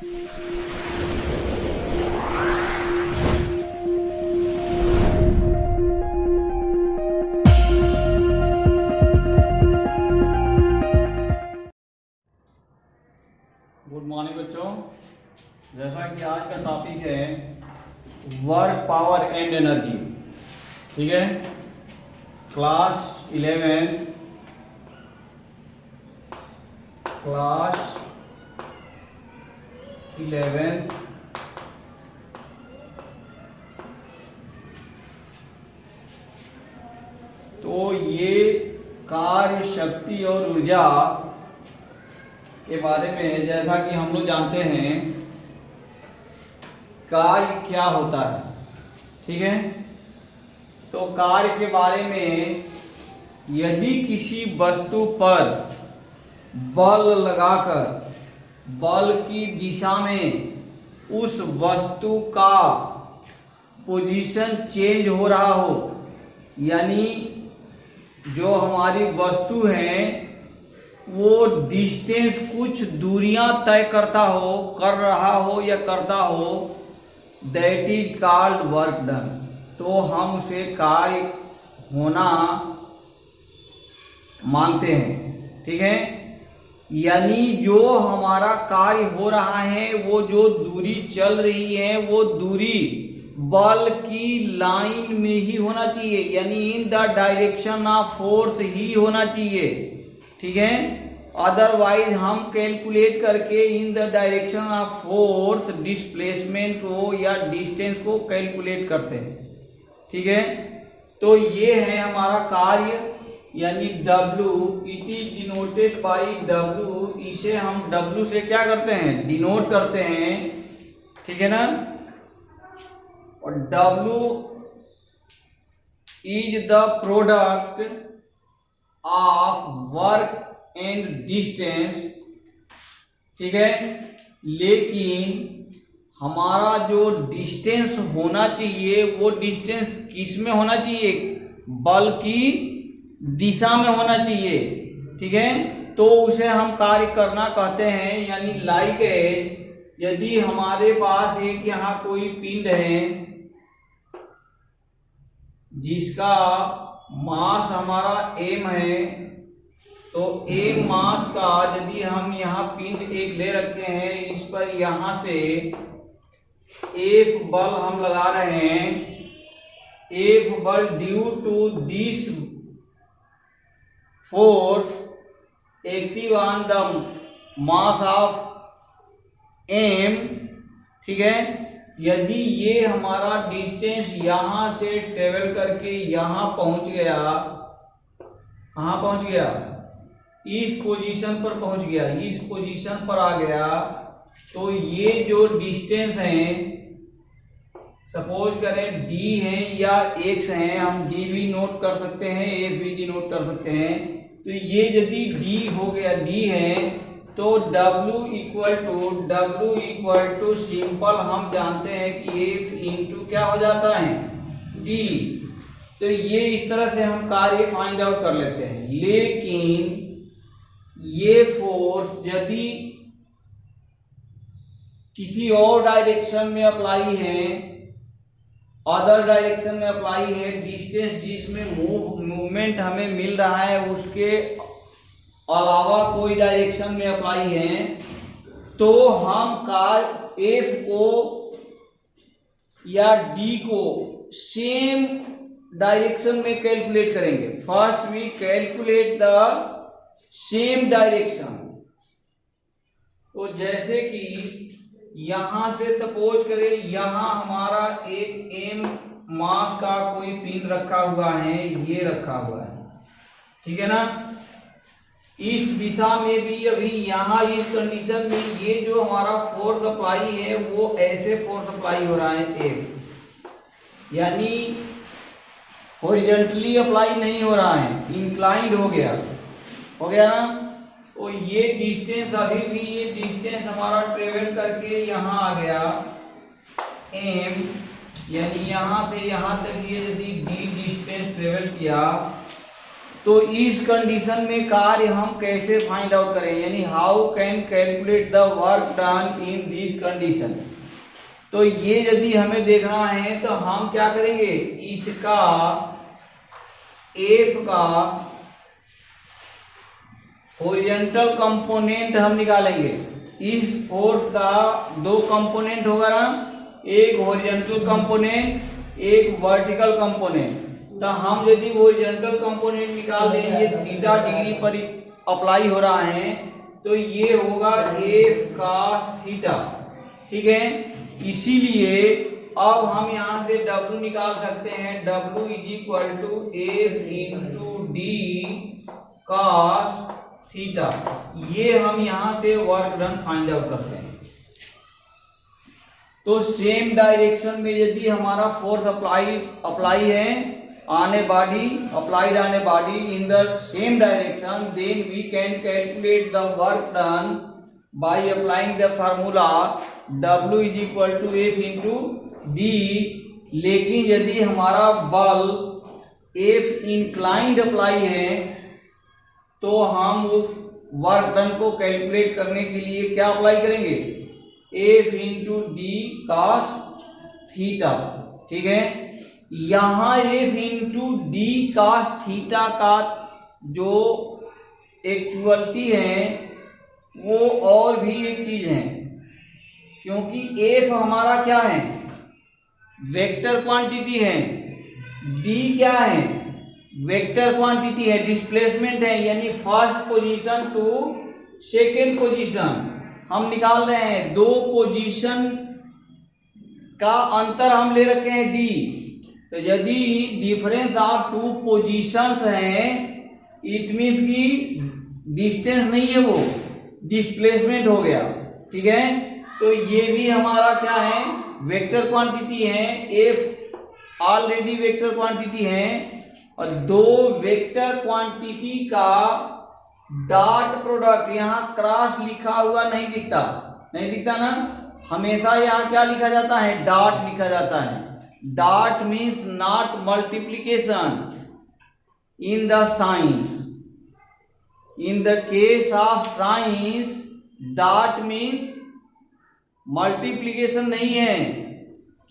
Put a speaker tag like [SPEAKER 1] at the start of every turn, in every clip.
[SPEAKER 1] Good morning बच्चों। जैसा कि आज का टॉपिक है वर्क, पावर एंड एनर्जी, ठीक है। क्लास 11 तो ये कार्य, शक्ति और ऊर्जा के बारे में, जैसा कि हम लोग जानते हैं कार्य क्या होता है, ठीक है। तो कार्य के बारे में, यदि किसी वस्तु पर बल लगाकर बल की दिशा में उस वस्तु का पोजीशन चेंज हो रहा हो, यानी जो हमारी वस्तु है वो डिस्टेंस कुछ दूरियां तय करता हो, कर रहा हो या करता हो, that is called work done. तो हम उसे कार्य होना मानते हैं, ठीक है। यानी जो हमारा कार्य हो रहा है, वो जो दूरी चल रही है, वो दूरी बल की लाइन में ही होना चाहिए, यानी in the direction of force ही होना चाहिए, ठीक है। अदरवाइज हम कैलकुलेट करके in the direction of force displacement को या डिस्टेंस को कैलकुलेट करते हैं, ठीक है। तो ये है हमारा कार्य, यानी W, it is denoted by W। इसे हम W से क्या करते हैं, डिनोट करते हैं, ठीक है ना। और W is the product of work and distance, ठीक है। लेकिन हमारा जो डिस्टेंस होना चाहिए, वो डिस्टेंस किस में होना चाहिए, बल की दिशा में होना चाहिए, ठीक है। तो उसे हम कार्य करना कहते हैं, यानी लाइक यदि हमारे पास एक यहाँ कोई पिंड है जिसका मास हमारा m है, तो m मास का यदि हम यहाँ पिंड एक ले रखे हैं, इस पर यहाँ से F बल हम लगा रहे हैं, F बल due to this force active on the mass of m, ठीक है। यदि ये हमारा डिस्टेंस यहाँ से ट्रेवल करके यहाँ पहुंच गया, कहाँ पहुंच गया, इस पोजीशन पर पहुंच गया, इस पोजीशन पर आ गया, तो ये जो डिस्टेंस है, सपोज करें d है या x है, हम d भी नोट कर सकते हैं, f भी नोट कर सकते हैं। तो ये यदि d हो गया, d है, तो W इक्वल टू सिंपल हम जानते हैं कि F इंटू क्या हो जाता है, D। तो ये इस तरह से हम कार्य फाइंड आउट कर लेते हैं। लेकिन ये फोर्स यदि किसी और डायरेक्शन में अप्लाई है, अदर डायरेक्शन में अप्लाई है, डिस्टेंस जिसमें मूवमेंट हमें मिल रहा है उसके अलावा कोई डायरेक्शन में अप्लाई है, तो हम कार्य F को या D को सेम डायरेक्शन में कैलकुलेट करेंगे। First we calculate the same direction. तो जैसे कि यहां से सपोज करें, यहां हमारा एक m मास का कोई पिन रखा हुआ है, ये रखा हुआ है, ठीक है ना। इस दिशा में भी अभी यहाँ इस कंडीशन में ये जो हमारा फोर्स अप्लाई है, वो ऐसे फोर्स अप्लाई हो रहा है F, यानी हॉरिजॉन्टली अप्लाई नहीं हो रहा है, इंक्लाइंड हो गया ना। तो ये डिस्टेंस, अभी भी ये डिस्टेंस हमारा ट्रेवल करके यहाँ आ गया m, यानी यहाँ से यहाँ तक ये यदि d डिस्टेंस ट्रेवल किया, तो इस कंडीशन में कार्य हम कैसे फाइंड आउट करें, यानी how can calculate the work done in this condition. तो ये यदि हमें देखना है तो हम क्या करेंगे, इसका एफ का हॉरिजॉन्टल कंपोनेंट हम निकालेंगे। इस फोर्स का दो कंपोनेंट होगा ना, एक हॉरिजॉन्टल कंपोनेंट एक वर्टिकल कंपोनेंट। तो हम यदि हॉरिजॉन्टल कंपोनेंट निकाल दें, ये थीटा डिग्री पर अप्लाई हो रहा है, तो ये होगा एफ कॉस थीटा, ठीक है। इसीलिए अब हम यहाँ से W निकाल सकते हैं, W is equal to F into D cos theta. ये हम यहाँ से वर्क डन फाइंड आउट करते हैं। तो सेम डायरेक्शन में यदि हमारा फोर्स अप्लाई है आने बॉडी, अप्लाइड आने body in the same direction, then we can calculate the work done by applying the formula W is equal to F into D. लेकिन यदि हमारा बल एफ इंक्लाइंड अप्लाई है तो हम उस वर्क डन को कैलकुलेट करने के लिए क्या अप्लाई करेंगे, F into D cos theta, ठीक है। यहाँ F into D cos theta का जो एक्चुअलिटी है वो और भी एक चीज है, क्योंकि एफ हमारा क्या है, वेक्टर क्वांटिटी है, डी क्या है, वेक्टर क्वांटिटी है, डिस्प्लेसमेंट है, यानी first position to second position हम निकाल रहे हैं। दो पोजीशन का अंतर हम ले रखे हैं डी। तो यदि डिफरेंस ऑफ टू पोजीशंस हैं, इट मीन्स की डिस्टेंस नहीं है, वो डिस्प्लेसमेंट हो गया, ठीक है। तो ये भी हमारा क्या है, वेक्टर क्वांटिटी है, एफ ऑलरेडी वेक्टर क्वांटिटी है, और दो वेक्टर क्वांटिटी का डॉट प्रोडक्ट, यहाँ क्रॉस लिखा हुआ नहीं दिखता ना, हमेशा यहाँ क्या लिखा जाता है, डॉट लिखा जाता है। Dot means not multiplication in the science. In the case of science, dot means multiplication नहीं है,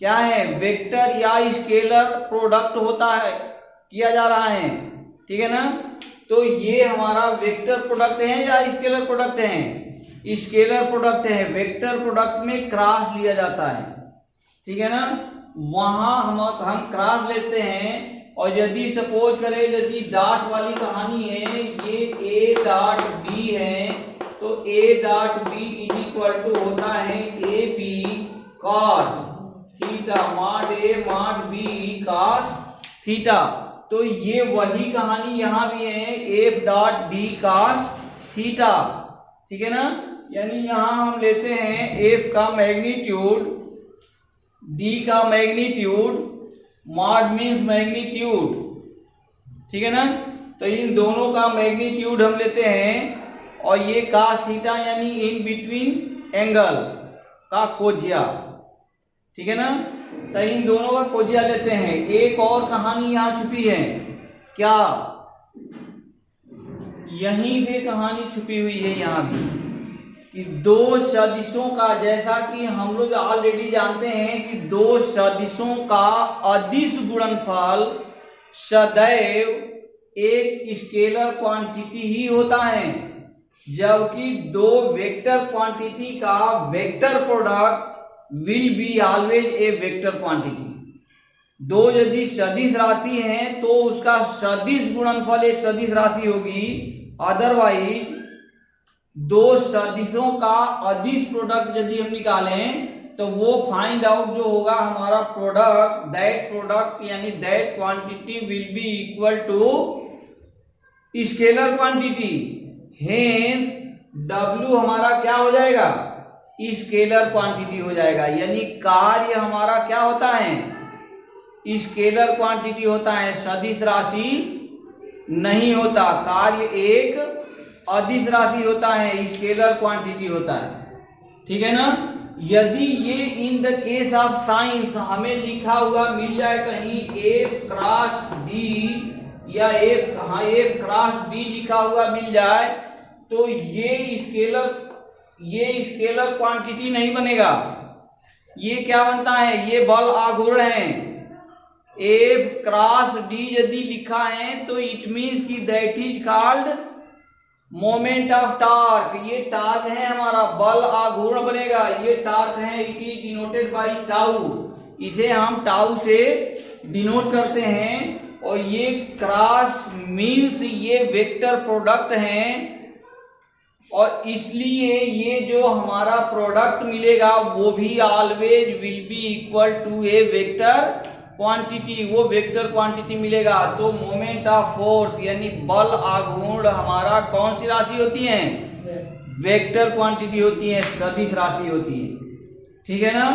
[SPEAKER 1] क्या है, वेक्टर या स्केलर प्रोडक्ट होता है, किया जा रहा है, ठीक है ना। तो ये हमारा वेक्टर प्रोडक्ट है या स्केलर प्रोडक्ट है, स्केलर प्रोडक्ट है। वेक्टर प्रोडक्ट में क्रॉस लिया जाता है, ठीक है ना। वहां हम क्रॉस लेते हैं, और यदि सपोज करें यदि डॉट वाली कहानी है, ये ए डॉट बी है, तो A dot B is equal to होता है A B cos theta mod A mod B cos theta. तो ये वही कहानी यहाँ भी है, F dot D cos theta, ठीक है ना। यानी यहाँ हम लेते हैं एफ का मैग्नीट्यूड, डी का मैग्नीट्यूड, मॉड मीन्स मैग्नीट्यूड, ठीक है ना। तो इन दोनों का मैग्नीट्यूड हम लेते हैं, और ये cos थीटा यानी इन बिटवीन एंगल का कोजिया, ठीक है ना। तो इन दोनों का कोजिया लेते हैं। एक और कहानी यहाँ छुपी है, क्या, यहीं से कहानी छुपी हुई है यहाँ भी, कि दो सदिशों का, जैसा कि हम लोग ऑलरेडी जानते हैं कि दो सदिशों का अदिश गुणनफल सदैव एक स्केलर क्वांटिटी ही होता है, जबकि दो वेक्टर क्वांटिटी का vector product will be always a vector quantity. दो यदि सदिश राशि हैं तो उसका सदिश गुणनफल एक सदिश राशि होगी, अदरवाइज दो सदिशों का अदिश प्रोडक्ट यदि हम निकालें तो वो फाइंड आउट जो होगा हमारा प्रोडक्ट, दैट प्रोडक्ट यानी that quantity will be equal to scalar quantity. Hence W हमारा क्या हो जाएगा, स्केलर क्वांटिटी हो जाएगा। यानी कार्य हमारा क्या होता है, स्केलर क्वांटिटी होता है, सदिश राशि नहीं होता। कार्य एक अदिश राशि होता है, स्केलर क्वांटिटी होता है, ठीक है ना। यदि ये in the case of science हमें लिखा हुआ मिल जाए कहीं F क्रॉस D या एफ, हाँ एफ क्रॉस डी लिखा हुआ मिल जाए तो ये स्केलर क्वांटिटी नहीं बनेगा। ये क्या बनता है, ये बल आघूर्ण है। एफ क्रॉस डी यदि लिखा है तो इट मीन्स कि that is called moment of torque. ये टार्क है हमारा, बल आघूर्ण बनेगा, ये टार्क है। It is denoted by tau, इसे हम टाउ से डिनोट करते हैं। और ये क्रॉस मीन्स ये वेक्टर प्रोडक्ट हैं, और इसलिए ये जो हमारा प्रोडक्ट मिलेगा वो भी always will be equal to a vector quantity, वो वेक्टर क्वांटिटी मिलेगा। तो मोमेंट ऑफ फोर्स यानी बल आघूर्ण हमारा कौन सी राशि होती है, वेक्टर क्वांटिटी होती है, सदिश राशि होती है। ठीक है ना।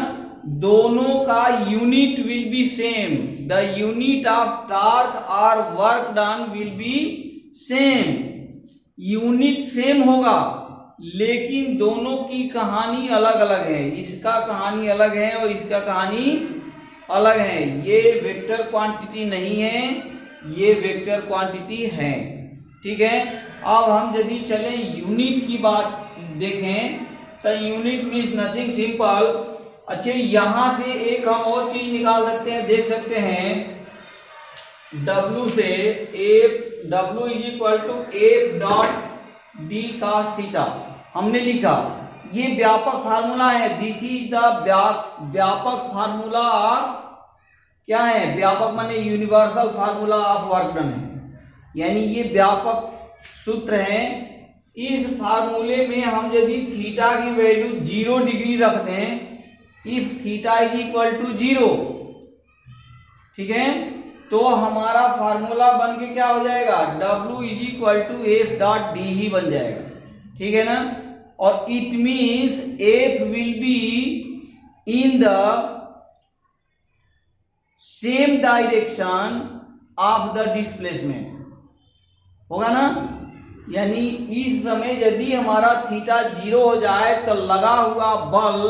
[SPEAKER 1] दोनों का unit will be same, the unit of torque और work done will be same. Unit same होगा लेकिन दोनों की कहानी अलग अलग है। इसका कहानी अलग है और इसका कहानी अलग है। ये वेक्टर क्वांटिटी नहीं है, ये वेक्टर क्वांटिटी है। ठीक है। अब हम यदि चले यूनिट की बात देखें तो यूनिट मीन्स नथिंग सिंपल। अच्छा, यहां से एक हम और चीज निकाल सकते हैं, देख सकते हैं W से F, W is equal to F dot D cos theta हमने लिखा। ये व्यापक फार्मूला है, दिस इज द व्यापक फार्मूला। क्या है व्यापक, माने universal formula of work done है, यानी ये व्यापक सूत्र है। इस फार्मूले में हम यदि थीटा की वैल्यू 0 डिग्री रख दें, if theta is equal to 0, ठीक है, तो हमारा फार्मूला बन के क्या हो जाएगा, W is equal to F dot D ही बन जाएगा। ठीक है ना। और it means F will be in the same direction of the displacement, होगा ना। यानी इस समय यदि हमारा थीटा 0 हो जाए तो लगा हुआ बल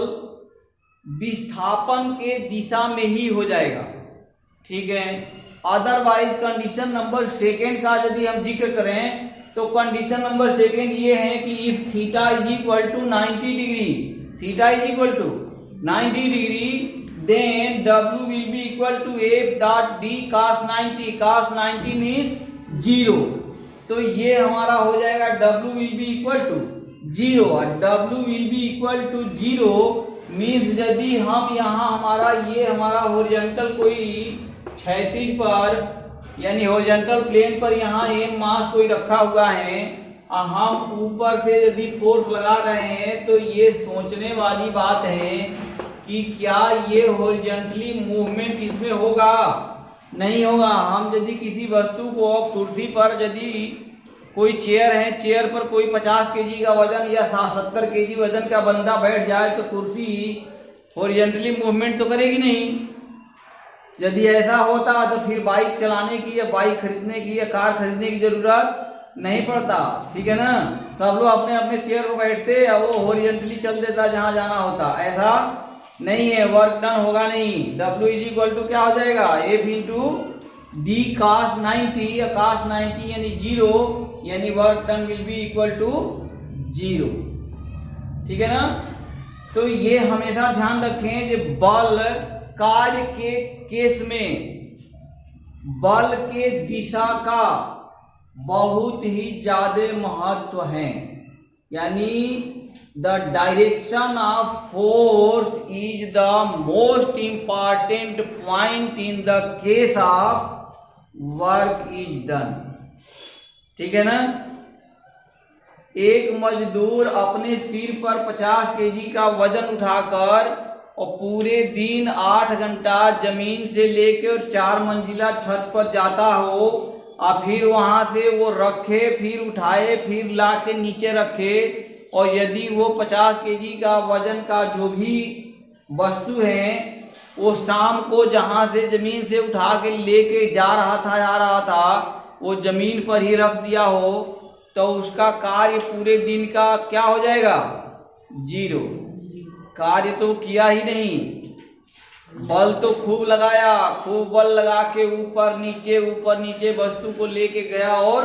[SPEAKER 1] विस्थापन के दिशा में ही हो जाएगा। ठीक है। अदरवाइज कंडीशन नंबर सेकेंड का यदि हम जिक्र करें तो कंडीशन नंबर सेकेंड ये है कि if theta is equal to 90 degree, theta is equal to 90 degree, then W will be equal to f dot d cos 90, cos 90 means 0। तो ये हमारा हो जाएगा W will be equal to 0, और W will be equal to 0 means यदि हम यहाँ हमारा ये हमारा हॉरिजॉन्टल कोई क्षैतिज पर यानी हॉरिजॉन्टल प्लेन पर यहाँ एम मास कोई रखा हुआ है और हम ऊपर से यदि फोर्स लगा रहे हैं तो ये सोचने वाली बात है कि क्या ये हॉरिजॉन्टली मूवमेंट इसमें होगा, नहीं होगा। हम यदि किसी वस्तु को कुर्सी पर यदि कोई चेयर है, चेयर पर कोई 50 केजी का वजन या 70 केजी वजन का बंदा बैठ जाए तो कुर्सी हॉरिजॉन्टली मूवमेंट तो करेगी नहीं। यदि ऐसा होता तो फिर बाइक चलाने की या बाइक खरीदने की या कार खरीदने की जरूरत नहीं पड़ता। ठीक है ना। सब लोग अपने अपने चेयर पर बैठते या वो हॉरिजॉन्टली चल देता जहां जाना होता। ऐसा नहीं है, वर्क डन होगा नहीं। W इज इक्वल टू क्या हो जाएगा, F इंटू डी cos 90 या cos 90 यानी 0, यानी work done will be equal to 0। ठीक है ना। तो ये हमेशा ध्यान रखें कि बल कार्य के केस में बल के दिशा का बहुत ही ज्यादा महत्व है। यानी the direction of force is the most important point in the case of work is done. ठीक है ना। एक मजदूर अपने सिर पर 50 केजी का वजन उठाकर और पूरे दिन 8 घंटा जमीन से लेकर 4 मंजिला छत पर जाता हो और फिर वहां से वो रखे, फिर उठाए, फिर ला के नीचे रखे, और यदि वो 50 केजी का वजन का जो भी वस्तु है वो शाम को जहां से जमीन से उठा के लेके जा रहा था वो जमीन पर ही रख दिया हो तो उसका कार्य पूरे दिन का क्या हो जाएगा, 0। कार्य तो किया ही नहीं। बल तो खूब लगाया, खूब बल लगा के ऊपर नीचे वस्तु को लेके गया और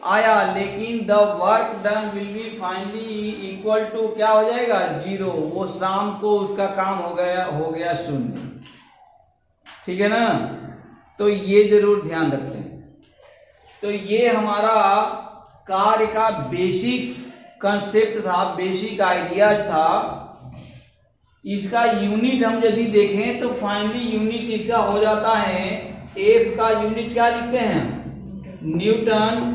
[SPEAKER 1] आया, लेकिन the work done will be finally equal to क्या हो जाएगा, 0। वो शाम को उसका काम हो गया 0। ठीक है ना, तो ये जरूर ध्यान रखें। तो ये हमारा कार्य का बेसिक कंसेप्ट था, बेसिक आइडियाज था। इसका यूनिट हम यदि देखें तो फाइनली यूनिट इसका हो जाता है, एफ का यूनिट क्या लिखते हैं, न्यूटन,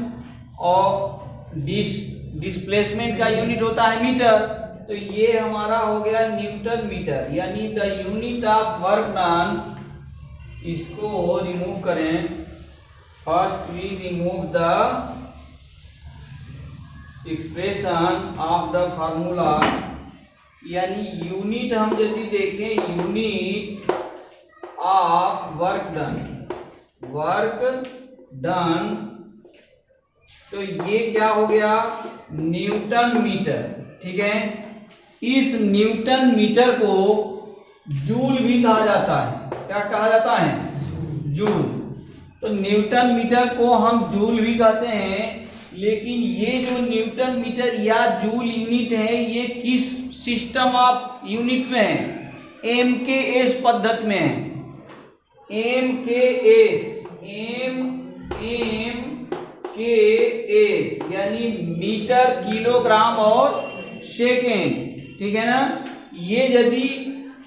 [SPEAKER 1] और डिस्प्लेसमेंट का यूनिट होता है मीटर। तो ये हमारा हो गया न्यूटन मीटर, यानी the unit of work done. इसको रिमूव करें, first we remove the expression of the formula, यानी यूनिट हम यदि देखें, यूनिट ऑफ वर्क डन, तो ये क्या हो गया, न्यूटन मीटर। ठीक है, इस न्यूटन मीटर को जूल भी कहा जाता है। क्या कहा जाता है, जूल। तो न्यूटन मीटर को हम जूल भी कहते हैं, लेकिन ये जो न्यूटन मीटर या जूल यूनिट है, ये किस सिस्टम ऑफ यूनिट में है, एमकेएस पद्धति में है। एमकेएस यानी मीटर, किलोग्राम और सेकेंड। ठीक है ना, ये यदि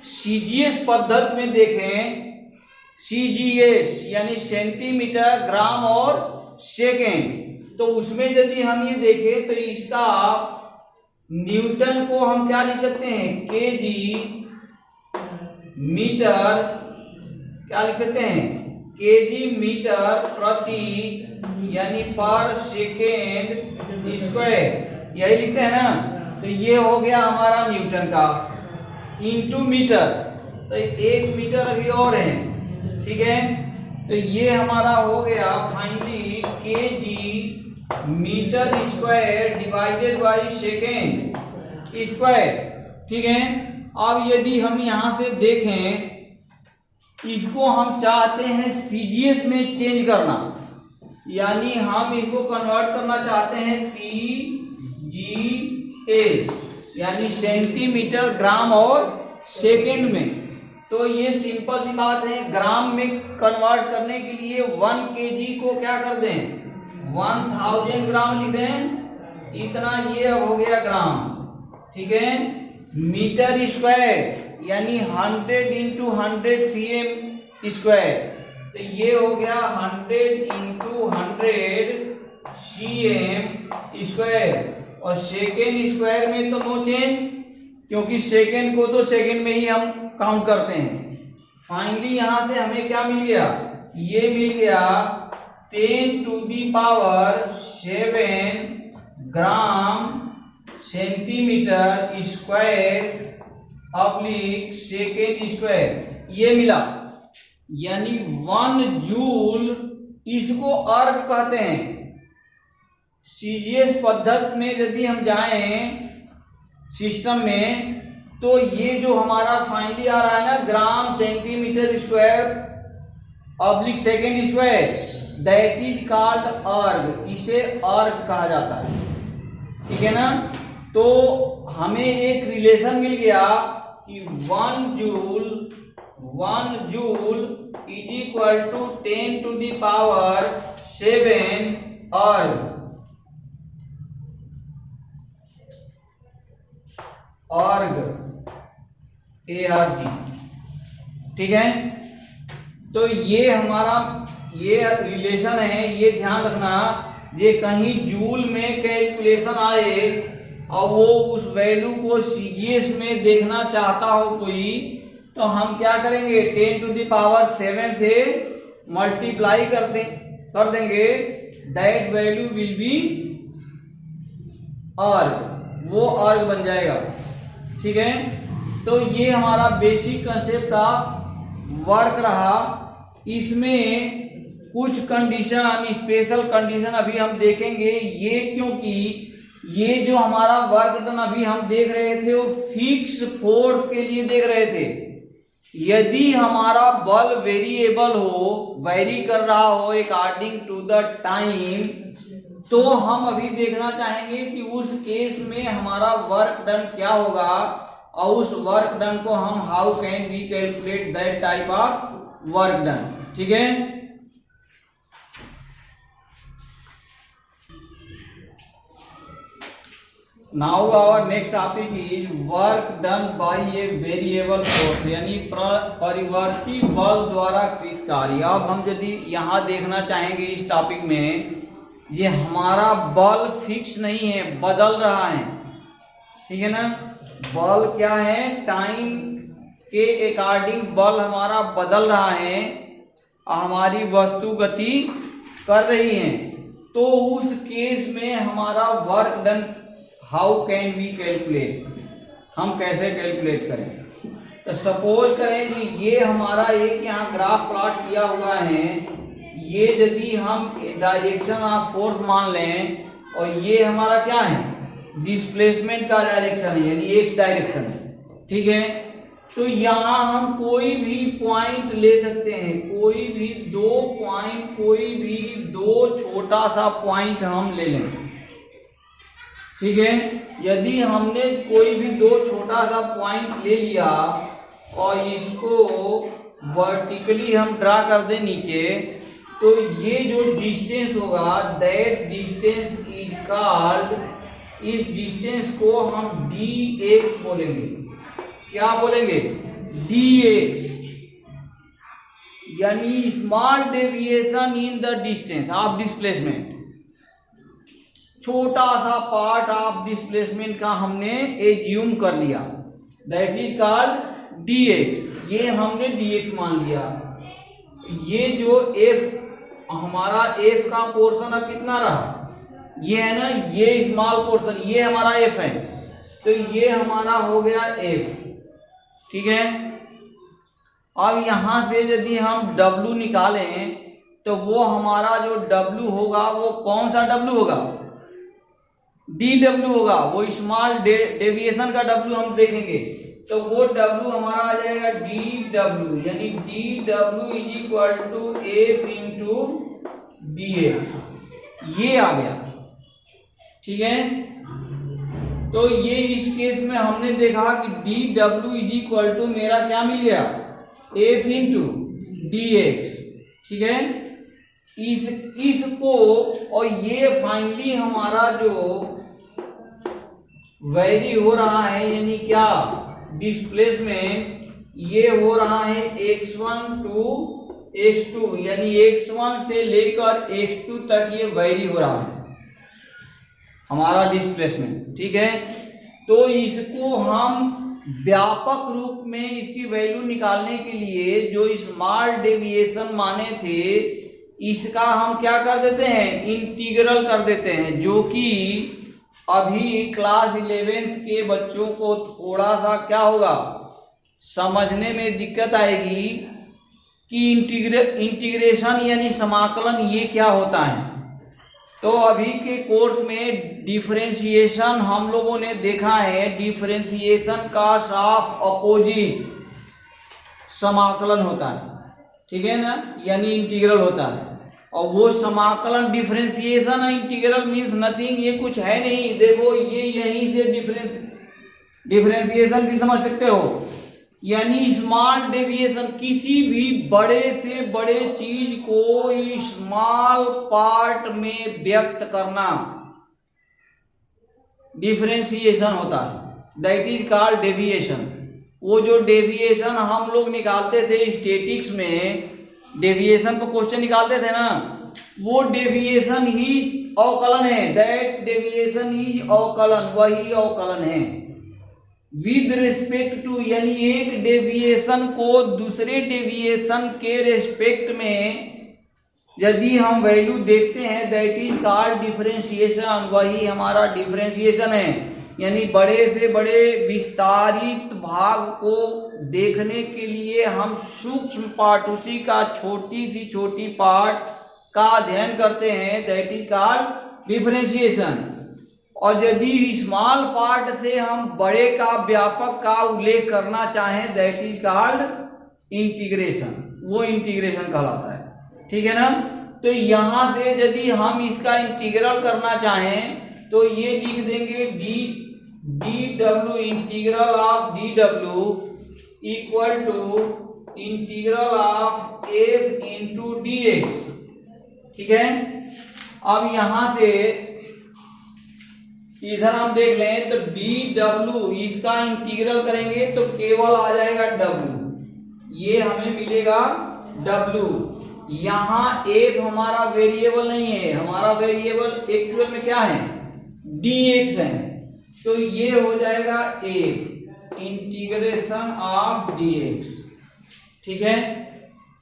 [SPEAKER 1] सीजीएस पद्धति में देखें, सीजीएस यानी सेंटीमीटर, ग्राम और सेकेंड, तो उसमें यदि हम ये देखें तो इसका न्यूटन को हम क्या लिख सकते हैं, केजी मीटर, क्या लिख सकते हैं, केजी मीटर प्रति, यानी पर सेकेंड स्क्वायर, यही लिखते हैं ना। तो ये हो गया हमारा न्यूटन का, इंटू मीटर, तो 1 मीटर अभी और है। ठीक है, तो ये हमारा हो गया finally KG metre square divided by second square. ठीक है, अब यदि हम यहां से देखें, इसको हम चाहते हैं सीजीएस में चेंज करना, यानी हम इसको कन्वर्ट करना चाहते हैं सीजीएस, यानी सेंटीमीटर, ग्राम और सेकेंड में। तो ये सिंपल सी बात है, ग्राम में कन्वर्ट करने के लिए 1 केजी को क्या कर दें, 1000 ग्राम लिख दें, इतना ये हो गया ग्राम। ठीक है, मीटर स्क्वायर यानी 100 इंटू 100 सीएम स्क्वायर, तो ये हो गया 100 इंटू 100 सीएम स्क्वायर। और सेकेंड स्क्वायर में तो नो चेंज, क्योंकि सेकेंड को तो सेकेंड में ही हम काउंट करते हैं। फाइनली यहां से हमें क्या मिल गया, ये मिल गया 10 to the power 7 gram centimetre square oblique second square, ये मिला, यानी 1 जूल। इसको अर्ग कहते हैं। सीजीएस पद्धति में यदि हम जाएं सिस्टम में, तो ये जो हमारा फाइनली आ रहा है ना, ग्राम centimetre square oblique second square, that is called अर्ग, इसे अर्ग कहा जाता है। ठीक है ना, तो हमें एक रिलेशन मिल गया कि 1 joule is equal to 10 to the power 7 erg. ARG। ठीक है, तो ये हमारा ये रिलेशन है, ये ध्यान रखना। ये कहीं जूल में कैलकुलेशन आए और वो उस वैल्यू को सीजीएस में देखना चाहता हो कोई, तो हम क्या करेंगे, 10 टू दी पावर 7 से मल्टीप्लाई कर देंगे, दैट वैल्यू विल बी अर्ग, वो अर्ग बन जाएगा। ठीक है, तो ये हमारा बेसिक कंसेप्ट ऑफ वर्क रहा। इसमें कुछ कंडीशन, स्पेशल कंडीशन अभी हम देखेंगे। ये क्योंकि ये जो हमारा वर्क डन अभी हम देख रहे थे, वो फिक्स फोर्स के लिए देख रहे थे। यदि हमारा बल वेरिएबल हो, वेरी कर रहा हो अकॉर्डिंग टू द टाइम, तो हम अभी देखना चाहेंगे कि उस केस में हमारा वर्क डन क्या होगा, और उस वर्क डन को हम how can we calculate that type of work done. ठीक है, now our next topic is work done by a variable force, यानी परिवर्ती बल द्वारा कृत कार्य। अब हम यदि यहाँ देखना चाहेंगे इस टॉपिक में, ये हमारा बल फिक्स नहीं है, बदल रहा है। ठीक है ना, बल क्या है, टाइम के अकॉर्डिंग बल हमारा बदल रहा है, हमारी वस्तु गति कर रही है। तो उस केस में हमारा work done how can we calculate, हम कैसे कैलकुलेट करें। तो सपोज करें कि ये हमारा एक यहाँ ग्राफ प्लॉट किया हुआ है, ये यदि हम डायरेक्शन ऑफ फोर्स मान लें, और ये हमारा क्या है, डिस्प्लेसमेंट का डायरेक्शन है, यानी एक्स डायरेक्शन है। ठीक है, तो यहाँ हम कोई भी पॉइंट ले सकते हैं, कोई भी दो पॉइंट, कोई भी दो छोटा सा पॉइंट हम ले लें। ठीक है, यदि हमने कोई भी दो छोटा सा पॉइंट ले लिया और इसको वर्टिकली हम ड्रा कर दें नीचे, तो ये जो डिस्टेंस होगा, दैट डिस्टेंस इज कॉल्ड, इस डिस्टेंस को हम dx बोलेंगे। क्या बोलेंगे, dx, यानी small deviation in the distance of displacement, छोटा सा पार्ट ऑफ डिस्प्लेसमेंट का हमने एज्यूम कर लिया, दैट इज कॉल्ड dx। ये हमने dx मान लिया। ये जो f, हमारा f का पोर्शन अब कितना रहा, ये है ना, ये स्मॉल पोर्शन, ये हमारा f है, तो ये हमारा हो गया f। ठीक है, अब यहां से यदि हम w निकालें, तो वो हमारा जो w होगा, वो कौन सा w होगा, dw होगा, वो स्मॉल डेविएशन का w हम देखेंगे, तो वो w हमारा आ जाएगा dw, यानी dw is equal to f into dx, ये आ गया। ठीक है, तो ये इस केस में हमने देखा कि dw इज इक्वल टू मेरा क्या मिल गया, f इंटू dx। ठीक है, इसको, और ये फाइनली हमारा जो वेरी हो रहा है, यानी क्या, डिस्प्लेसमेंट, ये हो रहा है x1 टू x2, यानी x1 से लेकर x2 तक ये वेरी हो रहा है हमारा डिस्प्लेसमेंट। ठीक है, तो इसको हम व्यापक रूप में इसकी वैल्यू निकालने के लिए जो स्मॉल डेविएशन माने थे, इसका हम क्या कर देते हैं, इंटीग्रल कर देते हैं, जो कि अभी क्लास 11th के बच्चों को थोड़ा सा क्या होगा, समझने में दिक्कत आएगी कि इंटीग्रेशन यानी समाकलन ये क्या होता है। तो अभी के कोर्स में डिफरेंशिएशन हम लोगों ने देखा है, डिफरेंशिएशन का साफ अपोजिट समाकलन होता है। ठीक है ना, यानी इंटीग्रल होता है, और वो समाकलन डिफरेंशिएशन है, इंटीग्रल मीन्स नथिंग, ये कुछ है नहीं। देखो ये यहीं से डिफरेंशिएशन भी समझ सकते हो, यानी स्मॉल डेविएशन, किसी भी बड़े से बड़े चीज को स्मॉल पार्ट में व्यक्त करना डिफरेंशिएशन होता है, दैट इज कॉल्ड डेविएशन। वो जो डेविएशन हम लोग निकालते थे स्टैटिक्स में, डेविएशन पर क्वेश्चन निकालते थे ना, वो डेविएशन ही अवकलन है, दैट डेविएशन इज अवकलन, वही अवकलन है विद रिस्पेक्ट टू, यानी एक डेविएशन को दूसरे डेविएशन के रेस्पेक्ट में यदि हम वैल्यू देखते हैं, दैट इज कॉल्ड डिफरेंशिएशन, वही हमारा डिफरेंशिएशन है। यानी बड़े से बड़े विस्तारित भाग को देखने के लिए हम सूक्ष्म पार्ट, उसी का छोटी सी छोटी पार्ट का अध्ययन करते हैं, दैट इज कॉल्ड डिफरेंशिएशन। और यदि स्मॉल पार्ट से हम बड़े का व्यापक का उल्लेख करना चाहें दैट इज कॉल्ड इंटीग्रेशन, वो इंटीग्रेशन कहलाता है। ठीक है ना। तो यहां से यदि हम इसका इंटीग्रल करना चाहें तो ये लिख देंगे D W, integral of D W equal to integral of F into D X. ठीक है। अब यहां से इधर हम देख लें तो डी डब्ल्यू इसका इंटीग्रल करेंगे तो केवल आ जाएगा डब्ल्यू, ये हमें मिलेगा डब्ल्यू। यहां एफ हमारा वेरिएबल नहीं है, हमारा वेरिएबल एक्चुअल में क्या है, डी एक्स है। तो ये हो जाएगा F integration of D X. ठीक है।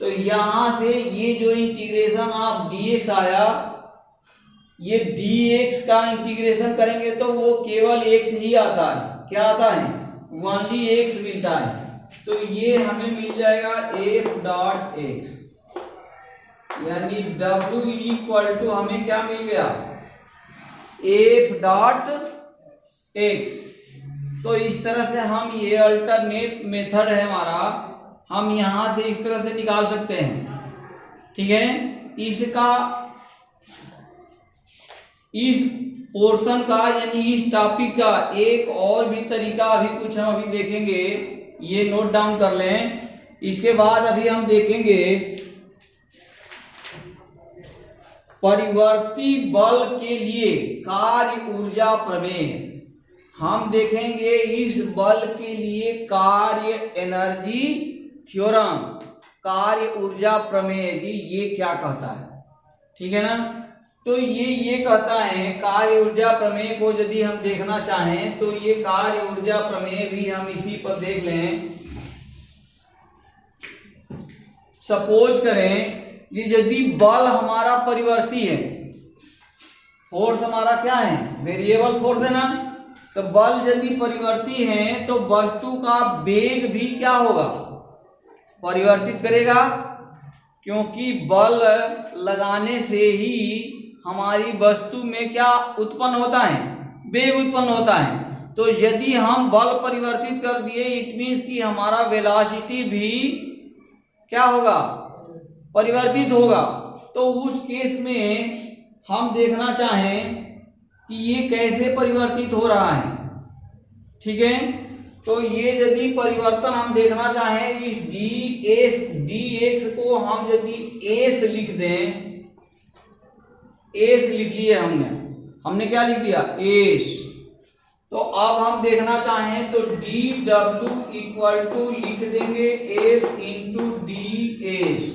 [SPEAKER 1] तो यहां से ये जो इंटीग्रेशन ऑफ डी एक्स आया, ये dx का इंटीग्रेशन करेंगे तो वो केवल x ही आता है। क्या आता है, ओनली x मिलता है। तो ये हमें मिल जाएगा f डॉट x, यानी w इक्वल टू हमें क्या मिल गया, f डॉट x। तो इस तरह से हम, ये अल्टरनेट मेथड है हमारा, हम यहां से इस तरह से निकाल सकते हैं। ठीक है। इसका, इस पोर्शन का यानी इस टॉपिक का एक और भी तरीका अभी कुछ हम अभी देखेंगे, ये नोट डाउन कर लें। इसके बाद अभी हम देखेंगे परिवर्ती बल के लिए कार्य ऊर्जा प्रमेय। हम देखेंगे इस बल के लिए कार्य एनर्जी थ्योरम, कार्य ऊर्जा प्रमेय, ये क्या कहता है। ठीक है ना। तो ये कहता है कार्य ऊर्जा प्रमेय को यदि हम देखना चाहें तो ये कार्य ऊर्जा प्रमेय भी हम इसी पर देख लें। सपोज करें कि यदि बल हमारा परिवर्ती है, फोर्स हमारा क्या है, वेरिएबल फोर्स है ना, तो बल यदि परिवर्ती है तो वस्तु का वेग भी क्या होगा, परिवर्तित करेगा, क्योंकि बल लगाने से ही हमारी वस्तु में क्या उत्पन्न होता है, वेग उत्पन्न होता है। तो यदि हम बल परिवर्तित कर दिए, इट मीन्स कि हमारा वेलोसिटी भी क्या होगा, परिवर्तित होगा। तो उस केस में हम देखना चाहें कि ये कैसे परिवर्तित हो रहा है। ठीक है। तो ये यदि परिवर्तन हम देखना चाहें, इस डी एक्स को हम यदि एस लिख दें, एस लिख लिए हमने क्या लिख दिया, एस। तो अब हम देखना चाहें तो डी डब्ल्यू इक्वल टू लिख देंगे एफ इंटू डी एस।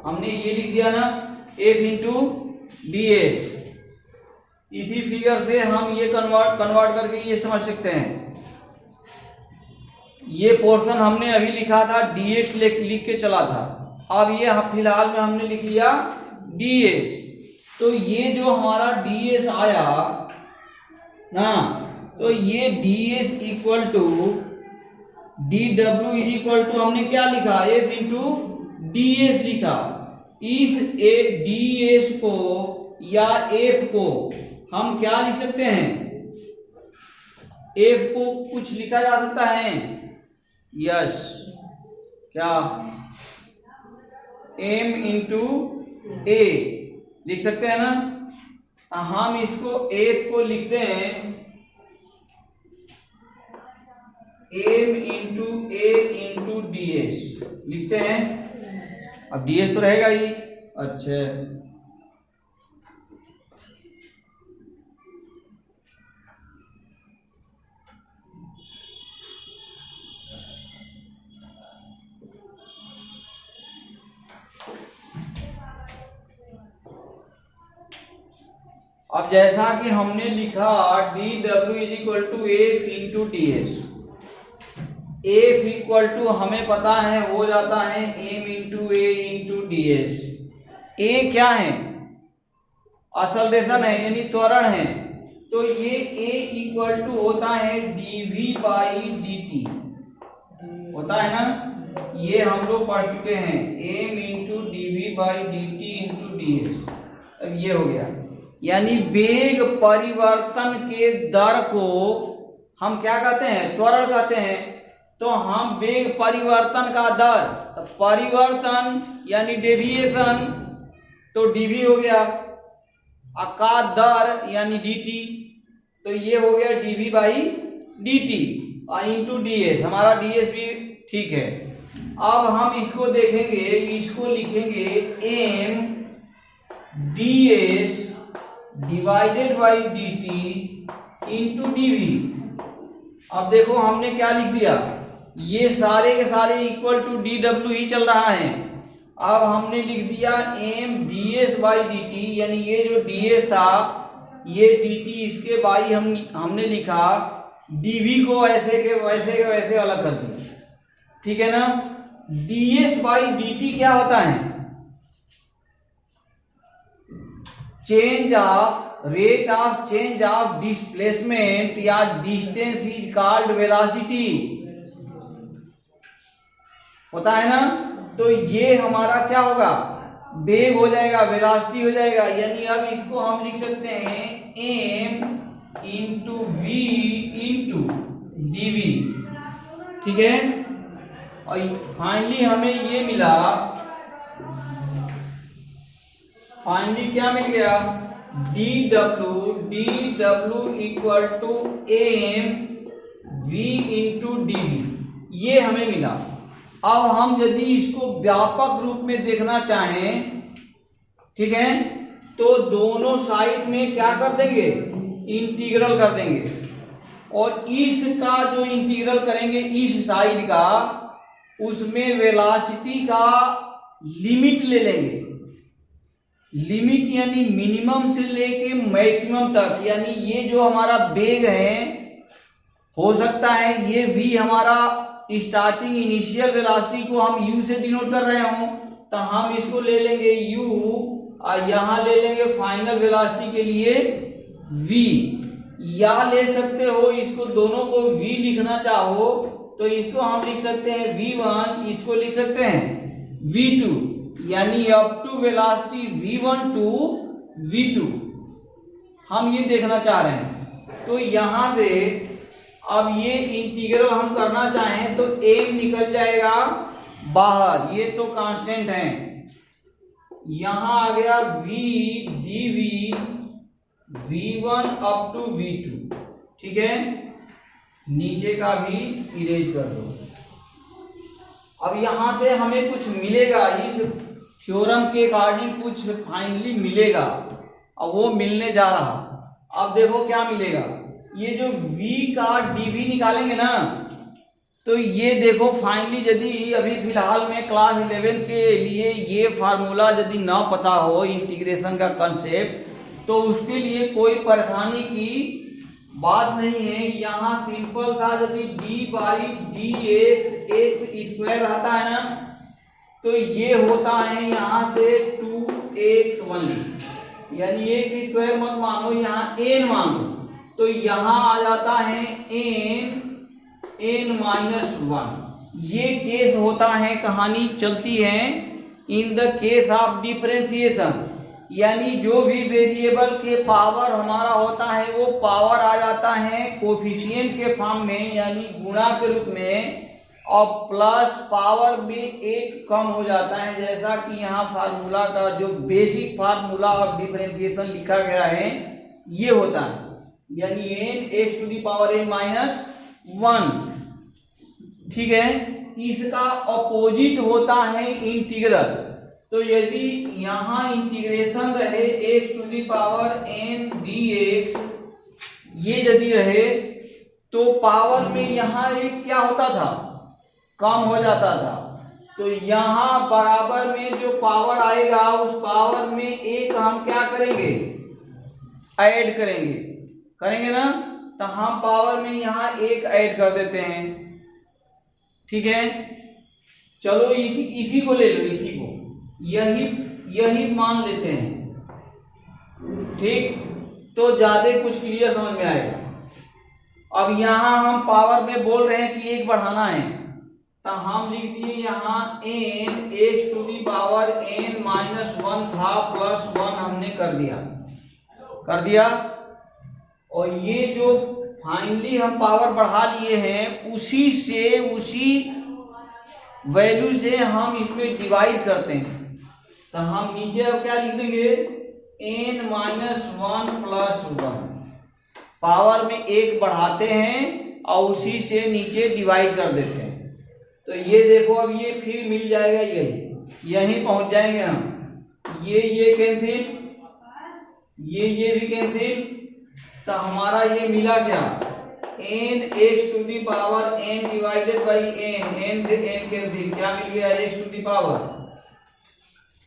[SPEAKER 1] हमने ये लिख दिया ना, एफ इंटू डी एस। इसी फिगर से हम ये कन्वर्ट करके ये समझ सकते हैं। ये पोर्शन हमने अभी लिखा था dx लिख के चला था, अब ये फिलहाल में हमने लिख लिया ds। तो ये जो हमारा ds आया ना, तो ये ds equal to dw is equal to हमने क्या लिखा, f इंटू ds लिखा। इस ds को या f को हम क्या लिख सकते हैं, f को कुछ लिखा जा सकता है, यस, क्या, m इंटू a लिख सकते हैं ना। हम इसको f को लिखते हैं m into a into ds लिखते हैं। अब ds तो रहेगा ही। अच्छा, अब जैसा कि हमने लिखा D W is equal to F into D S. F equal to हमें पता है हो जाता है M into A into D S. A क्या है, एक्सेलरेशन है यानी त्वरण है। तो ये ए इक्वल टू होता है डीवी बाई डी टी, होता है ना, ये हम लोग पढ़ चुके हैं, M into DV by D T into D S. अब ये हो गया, यानी वेग परिवर्तन के दर को हम क्या कहते हैं, त्वरण कहते हैं। तो हम वेग परिवर्तन का दर, तो परिवर्तन यानी डेविएशन, तो डीवी हो गया, का दर यानी डीटी, तो ये हो गया DV by DT into DS. हमारा डीएस भी ठीक है। अब हम इसको देखेंगे, इसको लिखेंगे M DS divided by DT into DV. अब देखो हमने क्या लिख दिया, ये सारे के सारे इक्वल टू डी डब्ल्यू ही चल रहा है। अब हमने लिख दिया M D S by D T, यानी ये जो डी एस था ये डी टी, इसके बाई हमने लिखा, डीवी को ऐसे के वैसे अलग कर दिया, ठीक है ना। D S by D T क्या होता है, change of rate of change of displacement या डिस्टेंस इज कॉल्ड वेलोसिटी होता है ना। तो ये हमारा क्या होगा, वेग हो जाएगा, वेलोसिटी हो जाएगा। यानी अब इसको हम लिख सकते हैं M into V into DV, ठीक है। और फाइनली हमें ये मिला, फाइनली क्या मिल गया, D W equal to M V into DV, ये हमें मिला। अब हम यदि इसको व्यापक रूप में देखना चाहें, ठीक है, तो दोनों साइड में क्या कर देंगे, इंटीग्रल कर देंगे, और इसका जो इंटीग्रल करेंगे इस साइड का, उसमें वेलोसिटी का लिमिट ले लेंगे। लिमिट यानी मिनिमम से लेके मैक्सिमम तक, यानी ये जो हमारा वेग है, हो सकता है ये भी हमारा स्टार्टिंग इनिशियल वेलोसिटी को हम u से डिनोट कर रहे हो, तो हम इसको ले लेंगे u और यहां ले लेंगे फाइनल वेलोसिटी के लिए v, या ले सकते हो इसको, दोनों को v लिखना चाहो तो इसको हम लिख सकते हैं v1, इसको लिख सकते हैं v2, यानी up to velocity v1 to v2 हम ये देखना चाह रहे हैं। तो यहां से अब ये इंटीग्रल हम करना चाहें तो m निकल जाएगा बाहर, ये तो कांस्टेंट है। यहां आ गया v dv v1 up to v2, ठीक है। नीचे का भी इरेज कर दो। अब यहां से हमें कुछ मिलेगा, इस थ्योरम के अकॉर्डिंग कुछ फाइनली मिलेगा, अब वो मिलने जा रहा। अब देखो क्या मिलेगा, ये जो v का dv निकालेंगे ना, तो ये देखो फाइनली यदि अभी फिलहाल में क्लास 11 के लिए ये फार्मूला यदि ना पता हो इंटीग्रेशन का कंसेप्ट, तो उसके लिए कोई परेशानी की बात नहीं है। यहाँ सिंपल था, यदि d by D x square रहता है ना, तो ये होता है यहाँ से 2x ओनली, यानी x स्क्वायर मत मानो, यहाँ n मानो, तो यहाँ आ जाता है n माइनस 1। ये केस होता है, कहानी चलती है in the case of differentiation, यानी जो भी वेरिएबल के पावर हमारा होता है वो पावर आ जाता है कोफिशिएंट के फॉर्म में, यानी गुणा के रूप में, और प्लस पावर में एक कम हो जाता है, जैसा कि यहाँ फार्मूला का जो बेसिक फार्मूला ऑफ डिफरेंशिएशन लिखा गया है ये होता है, यानी n x to the power n minus 1, ठीक है। इसका अपोजिट होता है इंटीग्रल। तो यदि यहाँ इंटीग्रेशन रहे x to the power n dx, ये यदि रहे तो पावर में यहाँ एक क्या होता था, कम हो जाता था। तो यहाँ बराबर में जो पावर आएगा उस पावर में एक हम क्या करेंगे, ऐड करेंगे ना, तो हम पावर में यहाँ एक ऐड कर देते हैं, ठीक है। चलो इसी को ले लो, इसी को यही मान लेते हैं, ठीक। तो ज्यादा कुछ क्लियर समझ में आएगा। अब यहाँ हम पावर में बोल रहे हैं कि एक बढ़ाना है, तो हम लिख दिए यहाँ n x to the power n minus 1 था, प्लस 1 हमने कर दिया, कर दिया। और ये जो फाइनली हम पावर बढ़ा लिए हैं उसी वैल्यू से हम इसमें डिवाइड करते हैं। तो हम नीचे अब क्या लिख देंगे, n-1 + 1 पावर में 1 बढ़ाते हैं और उसी से नीचे डिवाइड कर देते हैं। तो ये देखो अब ये फिर मिल जाएगा, यहीं पहुंच जाएंगे हम। ये कैंसिल, ये भी कैंसिल। तो हमारा ये मिला क्या, n(x⁴n / n से n कैंसिल, क्या मिल गया, x⁴n,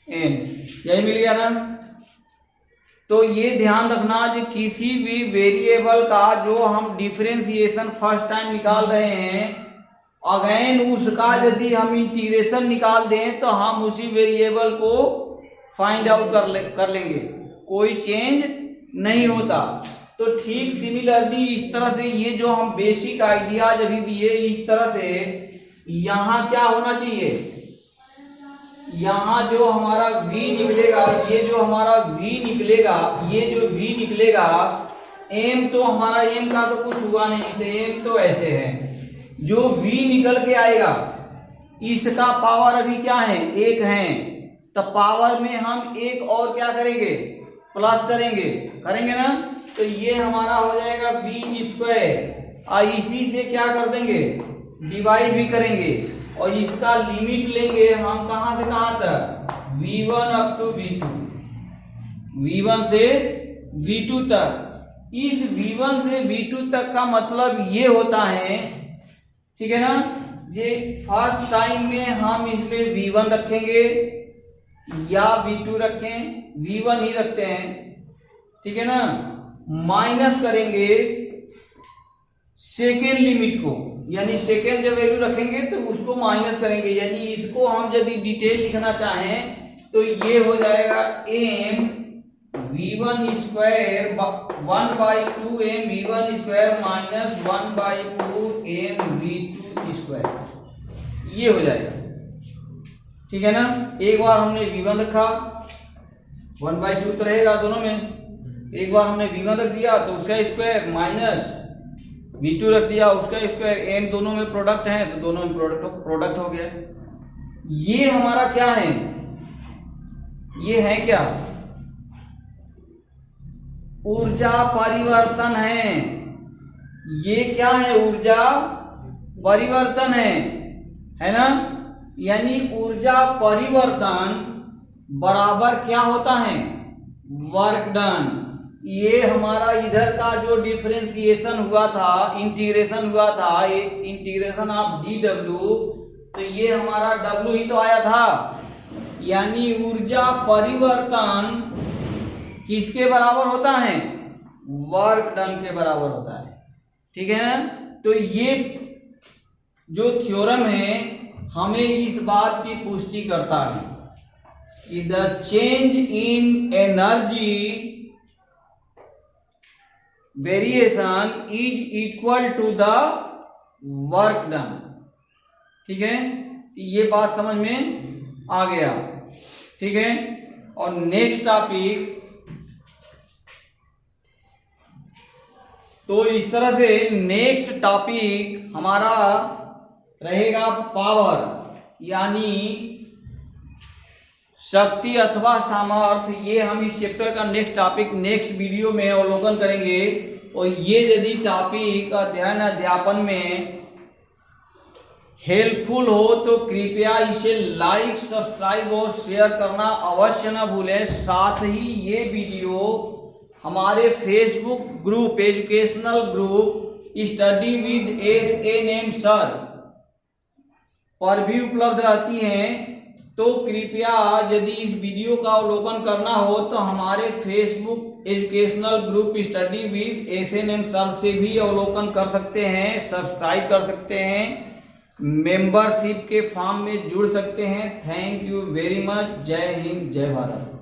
[SPEAKER 1] यही मिल गया ना। तो ये ध्यान रखना कि किसी भी वेरिएबल का जो हम डिफरेंशिएशन फर्स्ट टाइम निकाल रहे हैं, अगेन उसका यदि हम इंटीग्रेशन निकाल दें तो हम उसी वेरिएबल को फाइंड आउट कर लेंगे, कोई चेंज नहीं होता। तो ठीक सिमिलरली इस तरह से ये जो हम बेसिक आइडियाज अभी दिए, इस तरह से यहाँ क्या होना चाहिए, यहाँ जो हमारा v निकलेगा, ये जो हमारा v निकलेगा, ये जो v निकलेगा, m तो हमारा m का तो कुछ हुआ नहीं, तो m तो ऐसे है। जो v निकल के आएगा इसका पावर अभी क्या है, 1 है। तो पावर में हम एक और क्या करेंगे, प्लस करेंगे ना। तो ये हमारा हो जाएगा v², और इसी से क्या कर देंगे, डिवाइड भी करेंगे। और इसका लिमिट लेंगे हम कहां से कहां तक, v1 up to v2, v1 से v2 तक। इस v1 से v2 तक का मतलब ये होता है, ठीक है ना, ये फर्स्ट टाइम में हम इसमें v1 रखेंगे या v2 रखें, v1 ही रखते हैं, ठीक है ना। माइनस करेंगे सेकेंड लिमिट को, यानी सेकेंड जो वैल्यू रखेंगे तो उसको माइनस करेंगे। यानी इसको हम यदि डिटेल लिखना चाहें तो ये हो जाएगा m v1² 1/2m v1² - 1/2m v2², ये हो जाएगा, ठीक है ना। एक बार हमने v1 रखा, 1/2 तो रहेगा दोनों में, एक बार हमने v1 रख दिया तो उसका स्क्वायर माइनस v2 रख दिया उसका स्क्वायर, m दोनों में प्रोडक्ट है तो दोनों में प्रोडक्ट हो गया। ये हमारा क्या है, ये है क्या, ऊर्जा परिवर्तन है। ये क्या है, ऊर्जा परिवर्तन है ना। यानी ऊर्जा परिवर्तन बराबर क्या होता है, वर्क डन। ये हमारा इधर का जो डिफरेंशिएशन हुआ था, इंटीग्रेशन हुआ था, ये इंटीग्रेशन ऑफ dw, तो ये हमारा w ही तो आया था। यानी ऊर्जा परिवर्तन किसके बराबर होता है, वर्क डन के बराबर होता है, ठीक है ना। तो ये जो थ्योरम है हमें इस बात की पुष्टि करता है कि the change in energy variation is equal to the work done, ठीक है। ये बात समझ में आ गया, ठीक है। और नेक्स्ट टॉपिक, तो इस तरह से नेक्स्ट टॉपिक हमारा रहेगा पावर, यानी शक्ति अथवा सामर्थ्य। ये हम इस चैप्टर का नेक्स्ट टॉपिक नेक्स्ट वीडियो में अवलोकन करेंगे। और ये यदि टॉपिक अध्ययन अध्यापन में हेल्पफुल हो तो कृपया इसे लाइक, सब्सक्राइब और शेयर करना अवश्य न भूलें। साथ ही ये वीडियो हमारे Facebook group, educational group study with SNM sir पर भी उपलब्ध रहती हैं। तो कृपया यदि इस वीडियो का अवलोकन करना हो तो हमारे Facebook educational group study with SNM sir से भी अवलोकन कर सकते हैं, सब्सक्राइब कर सकते हैं, मेंबरशिप के फॉर्म में जुड़ सकते हैं। Thank you very much. जय हिंद, जय भारत।